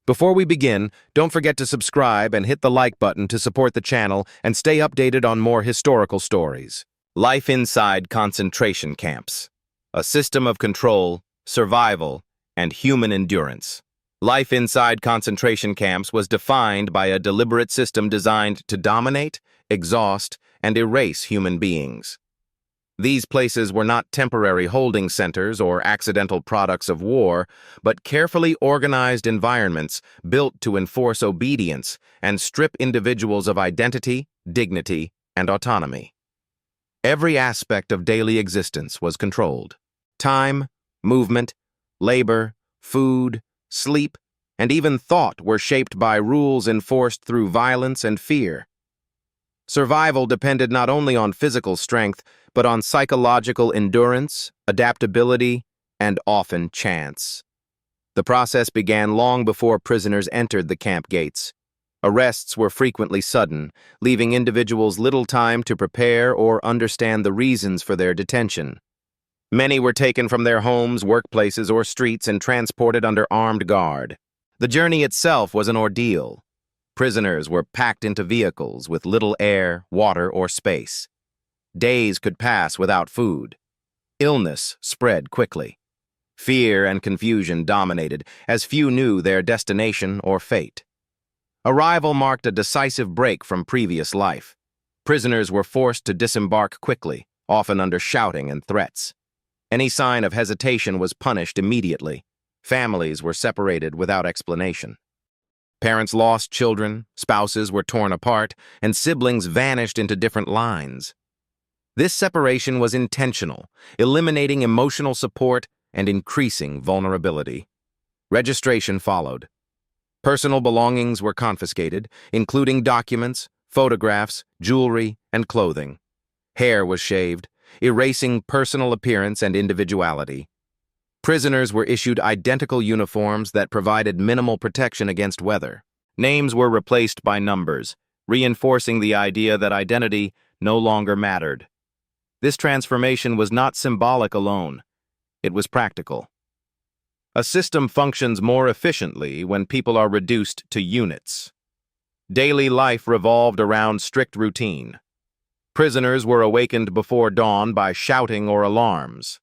Before we begin, don't forget to subscribe and hit the like button to support the channel and stay updated on more historical stories. Life inside concentration camps. A system of control, survival, and human endurance. Life inside concentration camps was defined by a deliberate system designed to dominate, exhaust, and erase human beings. These places were not temporary holding centers or accidental products of war, but carefully organized environments built to enforce obedience and strip individuals of identity, dignity, and autonomy. Every aspect of daily existence was controlled. Time, movement, labor, food, sleep, and even thought were shaped by rules enforced through violence and fear. Survival depended not only on physical strength, but on psychological endurance, adaptability, and often chance. The process began long before prisoners entered the camp gates. Arrests were frequently sudden, leaving individuals little time to prepare or understand the reasons for their detention. Many were taken from their homes, workplaces, or streets and transported under armed guard. The journey itself was an ordeal. Prisoners were packed into vehicles with little air, water, or space. Days could pass without food. Illness spread quickly. Fear and confusion dominated, as few knew their destination or fate. Arrival marked a decisive break from previous life. Prisoners were forced to disembark quickly, often under shouting and threats. Any sign of hesitation was punished immediately. Families were separated without explanation. Parents lost children, spouses were torn apart, and siblings vanished into different lines. This separation was intentional, eliminating emotional support and increasing vulnerability. Registration followed. Personal belongings were confiscated, including documents, photographs, jewelry, and clothing. Hair was shaved, erasing personal appearance and individuality. Prisoners were issued identical uniforms that provided minimal protection against weather. Names were replaced by numbers, reinforcing the idea that identity no longer mattered. This transformation was not symbolic alone. It was practical. A system functions more efficiently when people are reduced to units. Daily life revolved around strict routine. Prisoners were awakened before dawn by shouting or alarms.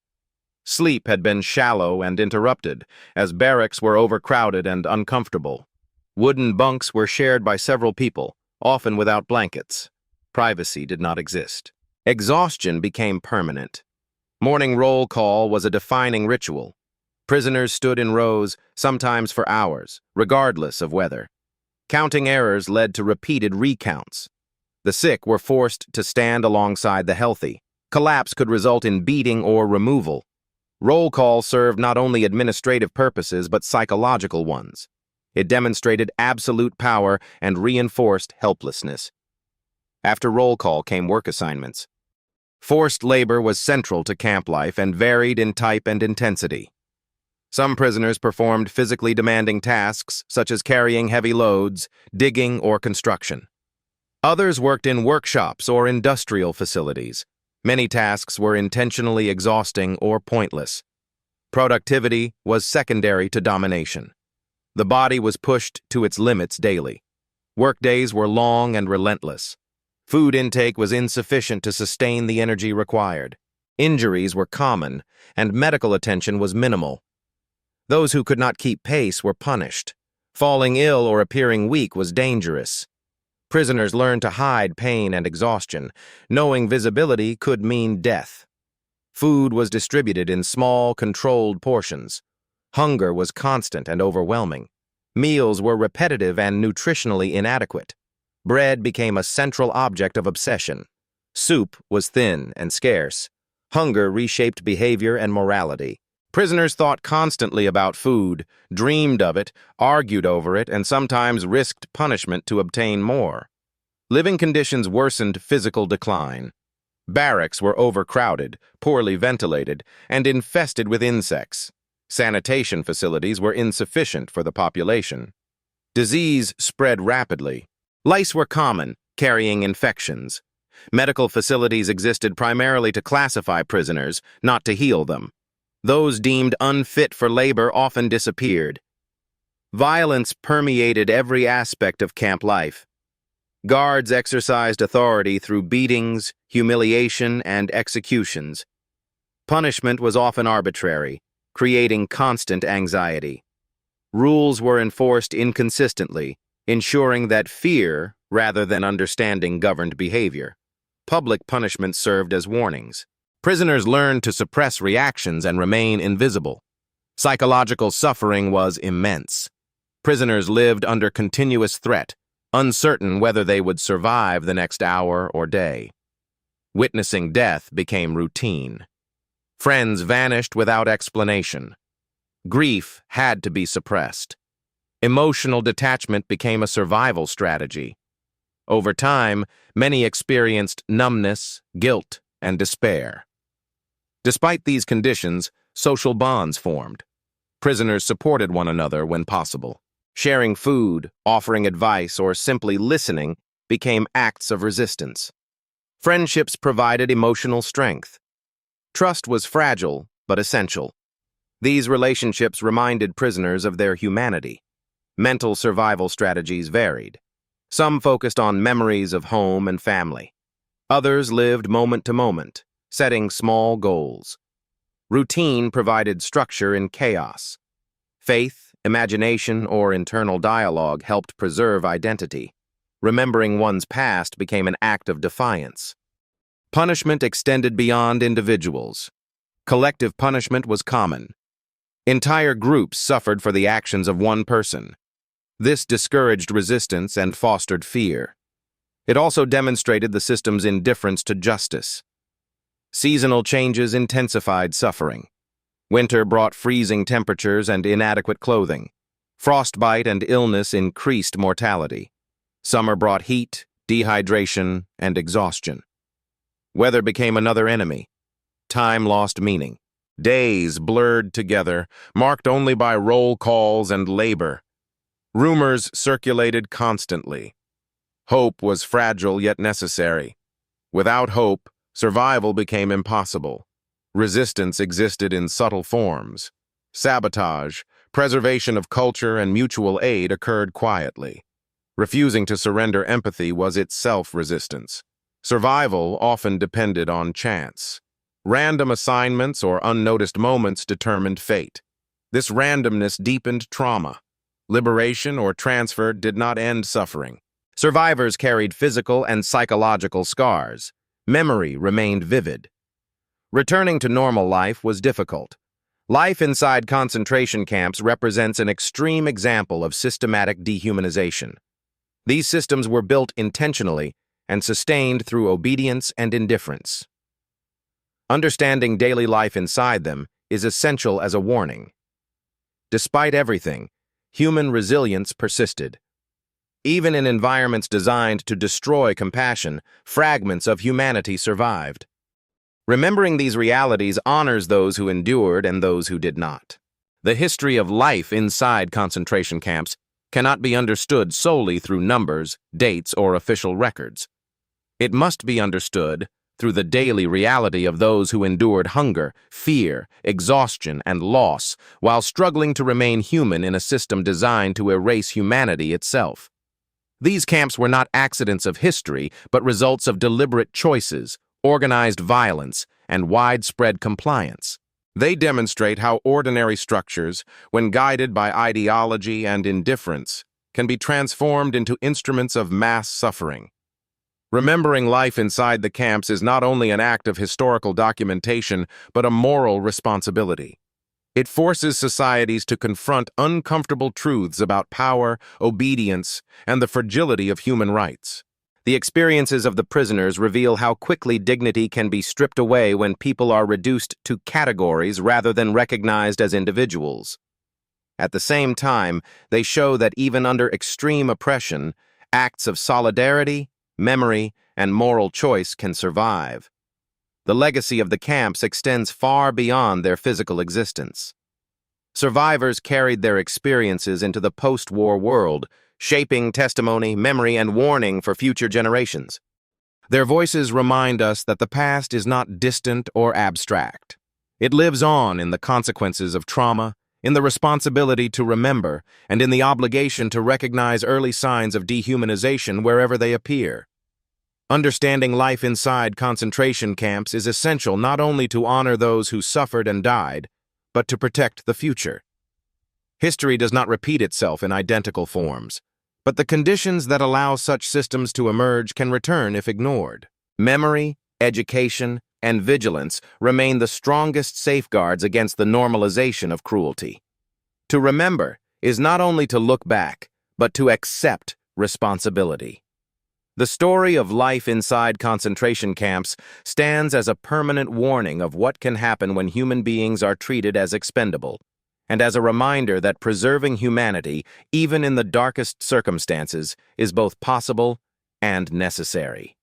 Sleep had been shallow and interrupted, as barracks were overcrowded and uncomfortable. Wooden bunks were shared by several people, often without blankets. Privacy did not exist. Exhaustion became permanent. Morning roll call was a defining ritual. Prisoners stood in rows, sometimes for hours, regardless of weather. Counting errors led to repeated recounts. The sick were forced to stand alongside the healthy. Collapse could result in beating or removal. Roll call served not only administrative purposes but psychological ones. It demonstrated absolute power and reinforced helplessness. After roll call came work assignments. Forced labor was central to camp life and varied in type and intensity. Some prisoners performed physically demanding tasks such as carrying heavy loads, digging, or construction. Others worked in workshops or industrial facilities. Many tasks were intentionally exhausting or pointless. Productivity was secondary to domination. The body was pushed to its limits daily. Workdays were long and relentless. Food intake was insufficient to sustain the energy required. Injuries were common, and medical attention was minimal. Those who could not keep pace were punished. Falling ill or appearing weak was dangerous. Prisoners learned to hide pain and exhaustion, knowing visibility could mean death. Food was distributed in small, controlled portions. Hunger was constant and overwhelming. Meals were repetitive and nutritionally inadequate. Bread became a central object of obsession. Soup was thin and scarce. Hunger reshaped behavior and morality. Prisoners thought constantly about food, dreamed of it, argued over it, and sometimes risked punishment to obtain more. Living conditions worsened physical decline. Barracks were overcrowded, poorly ventilated, and infested with insects. Sanitation facilities were insufficient for the population. Disease spread rapidly. Lice were common, carrying infections. Medical facilities existed primarily to classify prisoners, not to heal them. Those deemed unfit for labor often disappeared. Violence permeated every aspect of camp life. Guards exercised authority through beatings, humiliation, and executions. Punishment was often arbitrary, creating constant anxiety. Rules were enforced inconsistently, ensuring that fear, rather than understanding, governed behavior. Public punishment served as warnings. Prisoners learned to suppress reactions and remain invisible. Psychological suffering was immense. Prisoners lived under continuous threat, uncertain whether they would survive the next hour or day. Witnessing death became routine. Friends vanished without explanation. Grief had to be suppressed. Emotional detachment became a survival strategy. Over time, many experienced numbness, guilt, and despair. Despite these conditions, social bonds formed. Prisoners supported one another when possible. Sharing food, offering advice, or simply listening became acts of resistance. Friendships provided emotional strength. Trust was fragile, but essential. These relationships reminded prisoners of their humanity. Mental survival strategies varied. Some focused on memories of home and family. Others lived moment to moment, setting small goals. Routine provided structure in chaos. Faith, imagination, or internal dialogue helped preserve identity. Remembering one's past became an act of defiance. Punishment extended beyond individuals. Collective punishment was common. Entire groups suffered for the actions of one person. This discouraged resistance and fostered fear. It also demonstrated the system's indifference to justice. Seasonal changes intensified suffering. Winter brought freezing temperatures and inadequate clothing. Frostbite and illness increased mortality. Summer brought heat, dehydration, and exhaustion. Weather became another enemy. Time lost meaning. Days blurred together, marked only by roll calls and labor. Rumors circulated constantly. Hope was fragile yet necessary. Without hope, survival became impossible. Resistance existed in subtle forms. Sabotage, preservation of culture, and mutual aid occurred quietly. Refusing to surrender empathy was itself resistance. Survival often depended on chance. Random assignments or unnoticed moments determined fate. This randomness deepened trauma. Liberation or transfer did not end suffering. Survivors carried physical and psychological scars. Memory remained vivid. Returning to normal life was difficult. Life inside concentration camps represents an extreme example of systematic dehumanization. These systems were built intentionally and sustained through obedience and indifference. Understanding daily life inside them is essential as a warning. Despite everything, human resilience persisted. Even in environments designed to destroy compassion, fragments of humanity survived. Remembering these realities honors those who endured and those who did not. The history of life inside concentration camps cannot be understood solely through numbers, dates, or official records. It must be understood through the daily reality of those who endured hunger, fear, exhaustion, and loss while struggling to remain human in a system designed to erase humanity itself. These camps were not accidents of history, but results of deliberate choices, organized violence, and widespread compliance. They demonstrate how ordinary structures, when guided by ideology and indifference, can be transformed into instruments of mass suffering. Remembering life inside the camps is not only an act of historical documentation, but a moral responsibility. It forces societies to confront uncomfortable truths about power, obedience, and the fragility of human rights. The experiences of the prisoners reveal how quickly dignity can be stripped away when people are reduced to categories rather than recognized as individuals. At the same time, they show that even under extreme oppression, acts of solidarity, memory, and moral choice can survive. The legacy of the camps extends far beyond their physical existence. Survivors carried their experiences into the post-war world, shaping testimony, memory, and warning for future generations. Their voices remind us that the past is not distant or abstract. It lives on in the consequences of trauma, in the responsibility to remember, and in the obligation to recognize early signs of dehumanization wherever they appear. Understanding life inside concentration camps is essential not only to honor those who suffered and died, but to protect the future. History does not repeat itself in identical forms, but the conditions that allow such systems to emerge can return if ignored. Memory, education, and vigilance remain the strongest safeguards against the normalization of cruelty. To remember is not only to look back, but to accept responsibility. The story of life inside concentration camps stands as a permanent warning of what can happen when human beings are treated as expendable, and as a reminder that preserving humanity, even in the darkest circumstances, is both possible and necessary.